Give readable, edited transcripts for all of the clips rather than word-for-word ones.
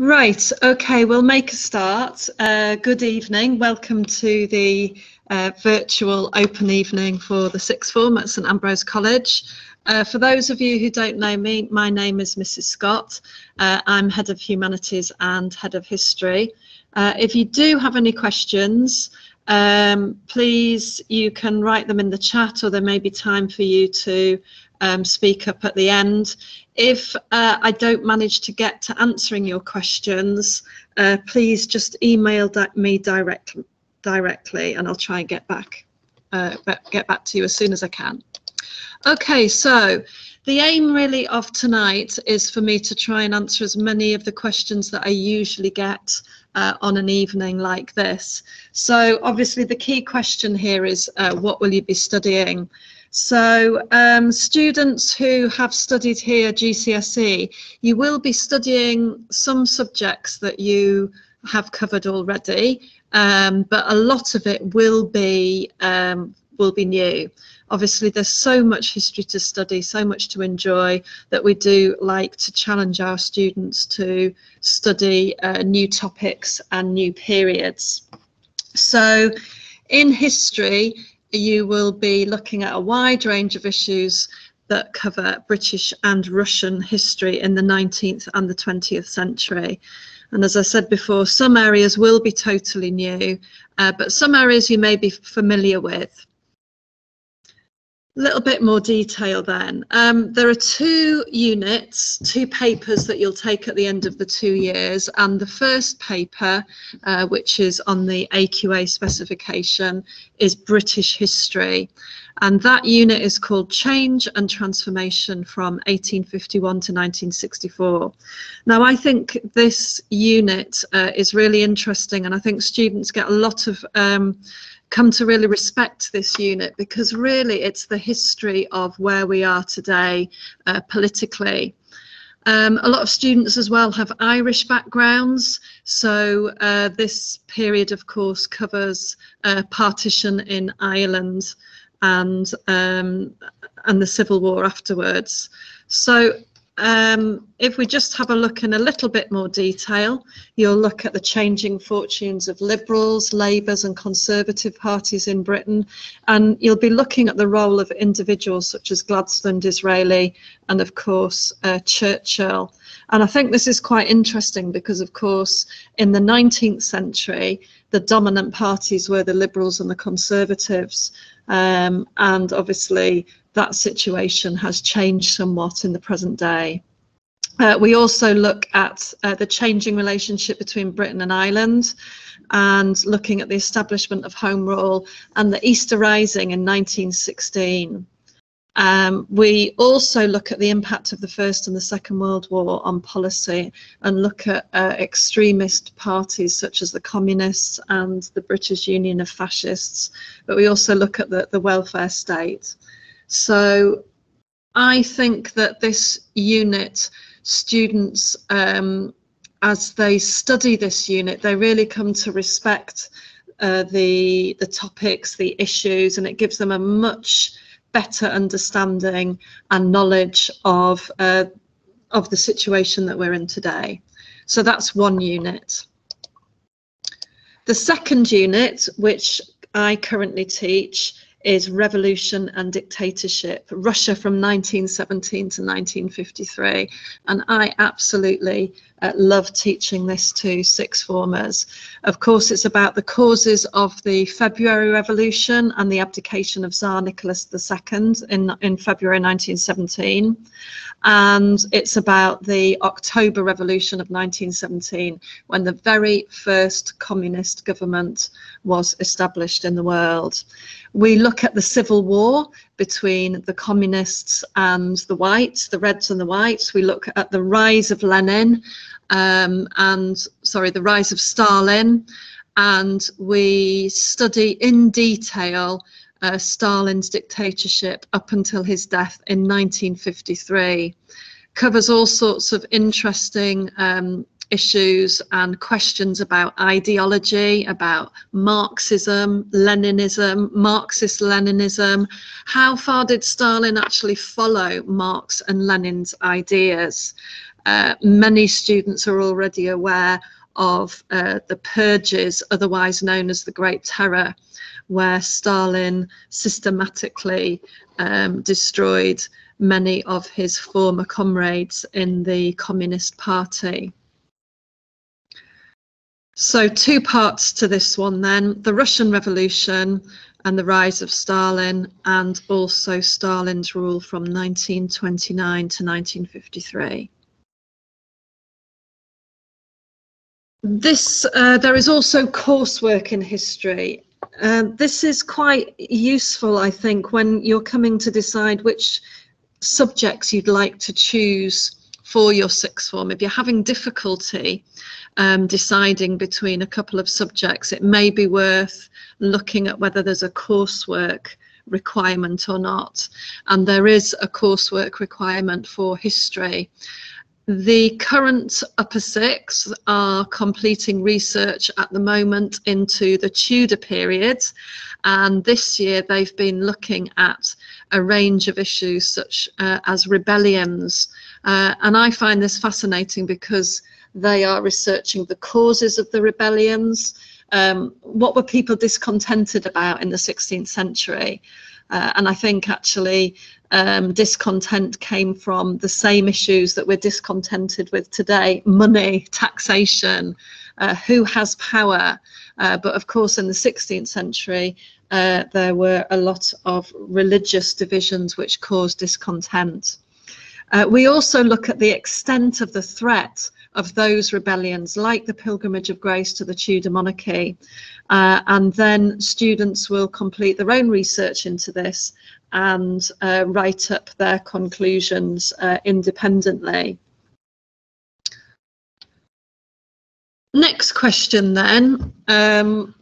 Right, okay, we'll make a start. Good evening, welcome to the virtual open evening for the sixth form at St Ambrose College. For those of you who don't know me, my name is Mrs Scott. I'm Head of Humanities and Head of History. If you do have any questions, please, you can write them in the chat, or there may be time for you to speak up at the end. If I don't manage to get to answering your questions, please just email me directly, and I'll try and get back to you as soon as I can. Okay, so the aim really of tonight is for me to try and answer as many of the questions that I usually get on an evening like this. So obviously the key question here is what will you be studying? So students who have studied here GCSE, you will be studying some subjects that you have covered already, but a lot of it will be new. Obviously, there's so much history to study, so much to enjoy, that we do like to challenge our students to study new topics and new periods. So in history, you will be looking at a wide range of issues that cover British and Russian history in the 19th and the 20th century. And as I said before, some areas will be totally new, but some areas you may be familiar with. A little bit more detail then. There are two units, two papers that you'll take at the end of the 2 years, and the first paper, which is on the AQA specification, is British history, and that unit is called Change and Transformation from 1851 to 1964. Now, I think this unit is really interesting, and I think students get a lot of come to really respect this unit, because really it's the history of where we are today politically. A lot of students as well have Irish backgrounds, so this period of course covers partition in Ireland and the Civil War afterwards. So if we just have a look in a little bit more detail, you'll look at the changing fortunes of Liberals, Labours and Conservative parties in Britain, and you'll be looking at the role of individuals such as Gladstone, Disraeli and of course Churchill. And I think this is quite interesting because of course in the 19th century the dominant parties were the Liberals and the Conservatives, and obviously that situation has changed somewhat in the present day. We also look at the changing relationship between Britain and Ireland, and looking at the establishment of Home Rule and the Easter Rising in 1916. We also look at the impact of the First and the Second World War on policy, and look at extremist parties such as the Communists and the British Union of Fascists, but we also look at the welfare state. So I think that this unit, students, as they study this unit, they really come to respect the topics, the issues, and it gives them a much better understanding and knowledge of the situation that we're in today. So that's one unit. The second unit, which I currently teach, is Revolution and Dictatorship, Russia from 1917 to 1953, and I absolutely love teaching this to sixth formers. Of course, it's about the causes of the February Revolution and the abdication of Tsar Nicholas II in February 1917, and it's about the October Revolution of 1917, when the very first communist government was established in the world. We look at the civil war between the communists and the whites, the reds and the whites. We look at the rise of Lenin the rise of Stalin, and we study in detail Stalin's dictatorship up until his death in 1953. Covers all sorts of interesting issues and questions about ideology, about Marxism, Leninism, Marxist-Leninism. How far did Stalin actually follow Marx and Lenin's ideas? Many students are already aware of the purges, otherwise known as the Great Terror, where Stalin systematically destroyed many of his former comrades in the Communist Party. So 2 parts to this one then: the Russian Revolution and the rise of Stalin, and also Stalin's rule from 1929 to 1953. There is also coursework in history. This is quite useful, I think, when you're coming to decide which subjects you'd like to choose for your sixth form. If you're having difficulty deciding between a couple of subjects, it may be worth looking at whether there's a coursework requirement or not. And there is a coursework requirement for history. The current upper sixth are completing research at the moment into the Tudor period, and this year they've been looking at a range of issues such as rebellions, and I find this fascinating because they are researching the causes of the rebellions. What were people discontented about in the 16th century? And I think actually discontent came from the same issues that we're discontented with today: money, taxation, who has power. But of course, in the 16th century, there were a lot of religious divisions which caused discontent. We also look at the extent of the threat of those rebellions, like the Pilgrimage of Grace to the Tudor monarchy, and then students will complete their own research into this and write up their conclusions independently. Next question then,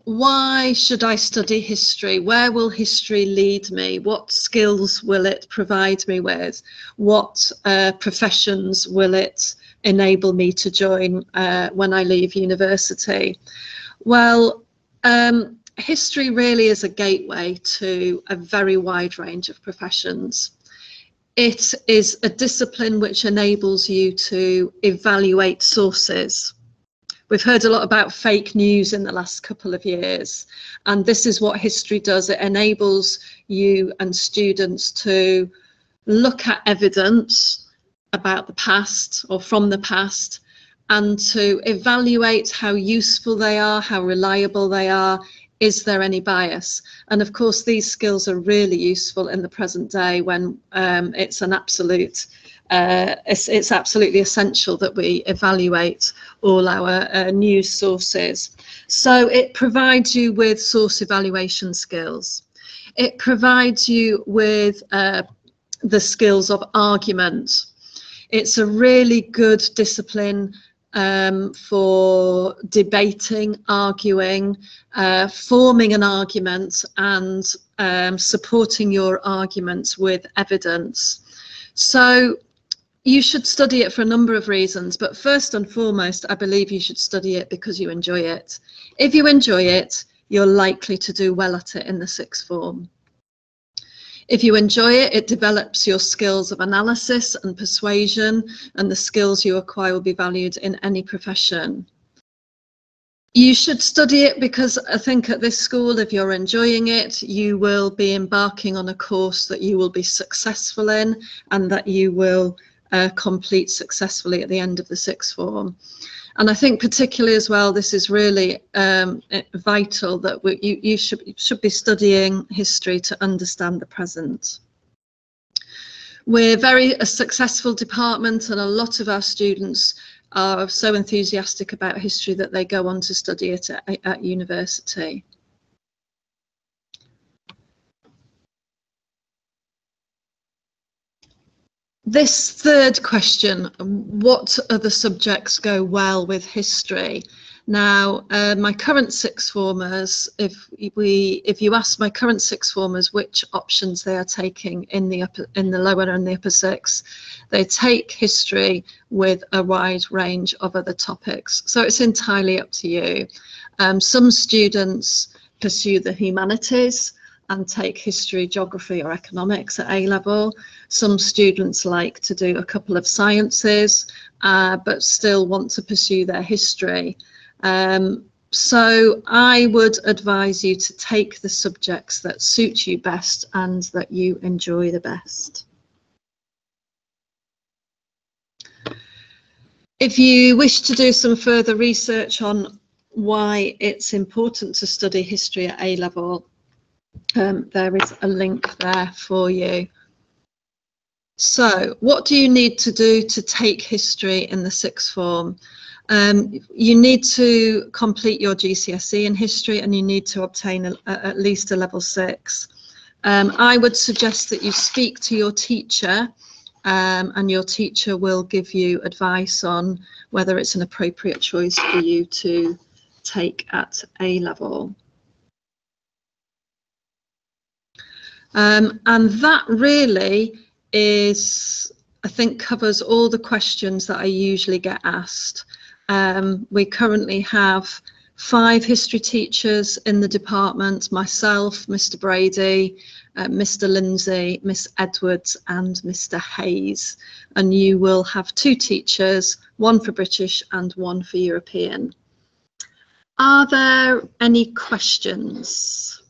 why should I study history? Where will history lead me? What skills will it provide me with? What professions will it enable me to join when I leave university? Well, history really is a gateway to a very wide range of professions. It is a discipline which enables you to evaluate sources. We've heard a lot about fake news in the last couple of years, and this is what history does. It enables you and students to look at evidence about the past or from the past, and to evaluate how useful they are, how reliable they are. Is there any bias? And of course, these skills are really useful in the present day when it's absolutely essential that we evaluate all our news sources. So it provides you with source evaluation skills. It provides you with the skills of argument. It's a really good discipline for debating, arguing, forming an argument, and supporting your arguments with evidence. So you should study it for a number of reasons, but first and foremost, I believe you should study it because you enjoy it. If you enjoy it, you're likely to do well at it in the sixth form. If you enjoy it, it develops your skills of analysis and persuasion, and the skills you acquire will be valued in any profession. You should study it because I think at this school, if you're enjoying it, you will be embarking on a course that you will be successful in and that you will complete successfully at the end of the sixth form. And I think particularly as well, this is really vital that you should be studying history to understand the present. We're a successful department, and a lot of our students are so enthusiastic about history that they go on to study it at university. This third question, what other subjects go well with history? Now, my current sixth formers, if you ask my current sixth formers which options they are taking in the lower and the upper sixth, they take history with a wide range of other topics. So it's entirely up to you. Some students pursue the humanities and take history, geography or economics at A level. Some students like to do a couple of sciences, but still want to pursue their history. So I would advise you to take the subjects that suit you best and that you enjoy the best. If you wish to do some further research on why it's important to study history at A level, there is a link there for you. So what do you need to do to take history in the sixth form? You need to complete your GCSE in history and you need to obtain at least a level 6. I would suggest that you speak to your teacher and your teacher will give you advice on whether it's an appropriate choice for you to take at A level. And that really is, I think, covers all the questions that I usually get asked. We currently have 5 history teachers in the department, myself, Mr. Brady, Mr. Lindsay, Miss Edwards and Mr. Hayes. And you will have 2 teachers, 1 for British and 1 for European. Are there any questions?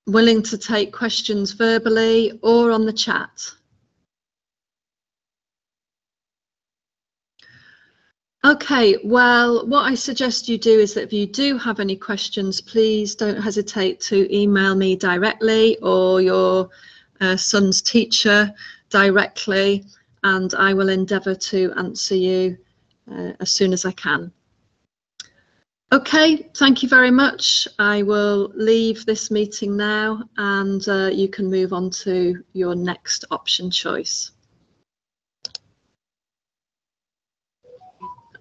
Willing to take questions verbally or on the chat? Okay, well, what I suggest you do is that if you do have any questions, please don't hesitate to email me directly or your son's teacher directly, and I will endeavour to answer you as soon as I can. Okay, thank you very much. I will leave this meeting now and you can move on to your next option choice.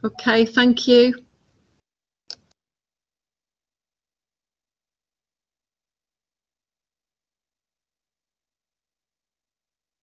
Okay, thank you.